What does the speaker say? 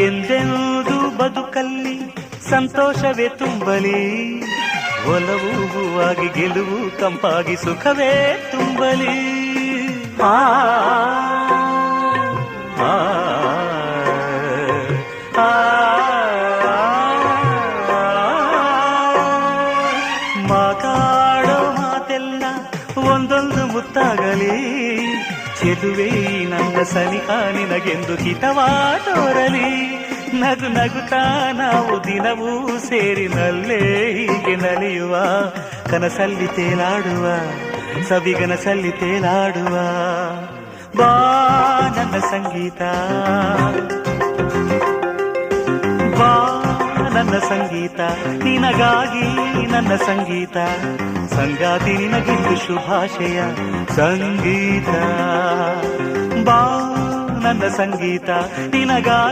ಎಂದೆಂದು ಬದುಕಲ್ಲಿ ಸಂತೋಷವೇ ತುಂಬಲಿ, ಒಲವು ಹೂವಾಗಿ ಗೆಲುವು ಕಂಪಾಗಿ ಸುಖವೇ ತುಂಬಲಿ. ಆ ಆ ಮಾತಾಡೋ ಮಾತೆಲ್ಲ ಒಂದೊಂದು ಮುತ್ತಾಗಲಿ, ಚೆಲುವೆ ನನ್ನ ಸನಿಹ ನಿನಗೆಂದು ಹಿತವಾ ತೋರಲಿ. ನಗು ನಗುತ್ತಾ ನಾವು ದಿನವೂ ಸೇರಿನಲ್ಲೇ ಹೀಗೆ ನಲಿಯುವ, ಕನಸಲ್ಲಿ ತೇಲಾಡುವ ಸವಿಗನಸಲ್ಲಿ ತೇಲಾಡುವ. ಬಾ ನನ್ನ ಸಂಗೀತ, ಬಾ ನನ್ನ ಸಂಗೀತ, ನಿನಗಾಗಿ ನನ್ನ ಸಂಗೀತ, ಸಂಗಾತಿ ನಿನಗಿಂದು ಶುಭಾಶಯ ಸಂಗೀತ. ಬಾ ನನ್ನ ಸಂಗೀತ, ನಿನಗಾಗಿ